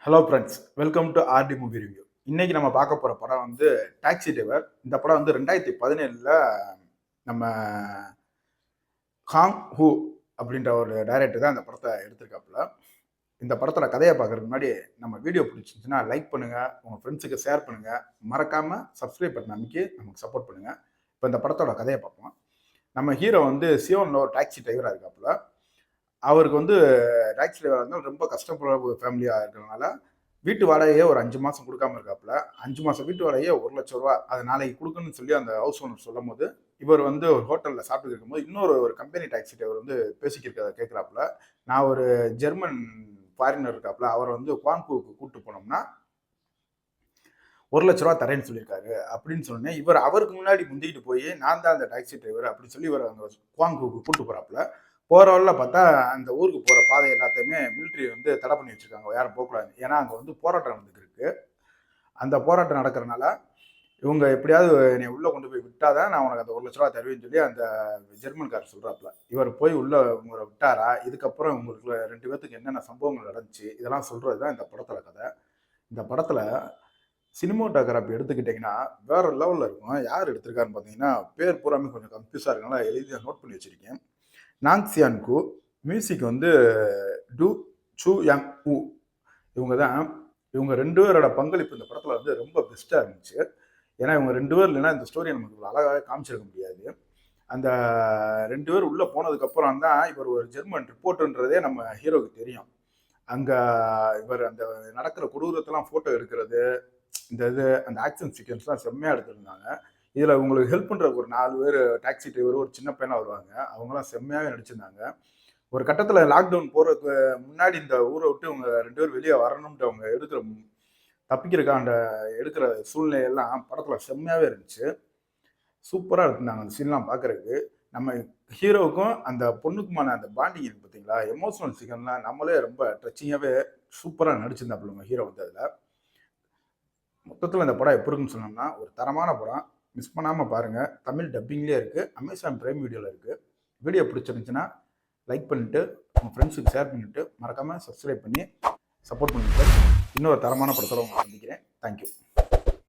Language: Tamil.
Hello friends, welcome to RT movie review. இன்னைக்கு நம்ம பார்க்க போகிற படம் வந்து டாக்ஸி டிரைவர். இந்த படம் வந்து 2017 நம்ம ஹாங் ஹூ அப்படின்ற ஒரு டைரக்டர் தான் இந்த படத்தை எடுத்திருக்காப்புல. இந்த படத்தோட கதையை பார்க்கறதுக்கு முன்னாடி நம்ம வீடியோ பிடிச்சிருந்துச்சுன்னா லைக் பண்ணுங்க, உங்கள் ஃப்ரெண்ட்ஸுக்கு ஷேர் பண்ணுங்க, மறக்காம சப்ஸ்கிரைப் பண்ண அமைக்கி நமக்கு சப்போர்ட் பண்ணுங்க. இப்போ இந்த படத்தோட கதையை பார்ப்போம். நம்ம ஹீரோ வந்து சியோன்ல ஒரு டாக்ஸி டிரைவராக இருக்காப்புல. அவருக்கு வந்து டாக்ஸி டிரைவராக இருந்தால் ரொம்ப கஷ்டப்படுற ஒரு ஃபேமிலியாக இருக்கிறதுனால வீட்டு வாடகையே ஒரு 5 மாதம் கொடுக்காம இருக்காப்புல. 5 மாதம் வீட்டு வாடகையே ரூ. 1,00,000 அதை நாளைக்கு கொடுக்கணும்னு சொல்லி அந்த ஹவுஸ் ஓனர் சொல்லும் போது, இவர் வந்து ஒரு ஹோட்டலில் சாப்பிட்டு இருக்கும்போது ஒரு கம்பெனி டாக்ஸி டிரைவர் வந்து பேசிக்கிறத கேட்குறாப்புல. நான் ஒரு ஜெர்மன் ஃபாரினர் இருக்காப்புல, அவரை வந்து குவான்பூக்கு கூப்பிட்டு போனோம்னா ரூ. 1,00,000 தரேன்னு சொல்லியிருக்காரு அப்படின்னு சொன்னேன். இவர் அவருக்கு முன்னாடி முந்திக்கிட்டு போய் நான் தான் அந்த டாக்ஸி டிரைவர் அப்படின்னு சொல்லி இவர் அந்த குவான்பூக்கு கூப்பிட்டு போறாப்புல. போகிற வழில பார்த்தா அந்த ஊருக்கு போகிற பாதை எல்லாத்தையுமே மிலிட்ரி வந்து தடை பண்ணி வச்சுருக்காங்க, யாரும் போகக்கூடாது. ஏன்னா அங்கே வந்து போராட்டம் நடந்துருக்கு. அந்த போராட்டம் நடக்கிறனால இவங்க எப்படியாவது என்னை உள்ளே கொண்டு போய் விட்டாதான் நான் உனக்கு அந்த ரூ. 1,00,000 தருவேன்னு சொல்லி அந்த ஜெர்மன்காரர் சொல்கிறாப்புல. இவர் போய் உள்ளே உங்களை விட்டாரா, இதுக்கப்புறம் உங்களுக்கு 2 பேர்த்துக்கு என்னென்ன சம்பவங்கள் நடந்துச்சு, இதெல்லாம் சொல்கிறது தான் இந்த படத்தோட கதை. இந்த படத்தில் சினிமோட்டோகிராஃபி எடுத்துக்கிட்டிங்கன்னா வேறு லெவலில் இருக்கும். யார் எடுத்திருக்காருன்னு பார்த்தீங்கன்னா பேர் பூராமே கொஞ்சம் கன்ஃபியூஸாக இருக்கனால எழுதி நோட் பண்ணி வச்சுருக்கேன். நாங் சியான் கு. மியூசிக் வந்து டு சு யங் ஊ. இவங்க தான். இவங்க 2 பேரோட பங்களிப்பு இந்த படத்தில் வந்து ரொம்ப பெஸ்ட்டாக இருந்துச்சு. ஏன்னா இவங்க 2 பேர் இல்லைன்னா இந்த ஸ்டோரியை நமக்கு அழகாக காமிச்சிருக்க முடியாது. அந்த 2 பேர் உள்ளே போனதுக்கப்புறம் தான் இவர் ஒரு ஜெர்மன் ரிப்போர்ட்டுன்றதே நம்ம ஹீரோவுக்கு தெரியும். அங்கே இவர் அந்த நடக்கிற கொடூரத்தெல்லாம் ஃபோட்டோ எடுக்கிறது, அந்த ஆக்ஷன் சீக்வன்ஸ்லாம் செம்மையாக எடுத்திருந்தாங்க. இதில் உங்களுக்கு ஹெல்ப் பண்ணுற ஒரு 4 பேர் டாக்ஸி டிரைவர் ஒரு சின்ன பையனாக வருவாங்க. அவங்களாம் செம்மையாகவே நடிச்சிருந்தாங்க. ஒரு கட்டத்தில் லாக்டவுன் போகிறதுக்கு முன்னாடி இந்த ஊரை விட்டு இவங்க 2 பேர் வெளியே வரணும்ட்டு அவங்க தப்பிக்கிறதுக்காக எடுக்கிற சூழ்நிலையெல்லாம் படத்தில் செம்மையாகவே இருந்துச்சு. சூப்பராக எடுத்திருந்தாங்க அந்த சீன்லாம் பார்க்குறதுக்கு. நம்ம ஹீரோவுக்கும் அந்த பொண்ணுக்குமான அந்த பாண்டிங் இருக்குது பார்த்தீங்களா, எமோஷனல் சீக்வன்ஸ்லாம் நம்மளே ரொம்ப டச்சிங்காகவே சூப்பராக நடிச்சிருந்தாப்புல நம்ம ஹீரோ வந்து அதில். மொத்தத்தில் இந்த படம் எப்படி இருக்குன்னு சொன்னோம்னா ஒரு தரமான படம். மிஸ் பண்ணாமல் பாருங்கள். தமிழ் டப்பிங்லேயே இருக்குது. அமேசான் பிரைம் வீடியோவில் இருக்குது. வீடியோ பிடிச்சிருந்துச்சுன்னா லைக் பண்ணிவிட்டு உங்கள் ஃப்ரெண்ட்ஸுக்கு ஷேர் பண்ணிவிட்டு மறக்காமல் சப்ஸ்கிரைப் பண்ணி சப்போர்ட் பண்ணிவிட்டு இன்னொரு தரமான படத்தோட உங்களை சந்திக்கிறேன். தேங்க்யூ.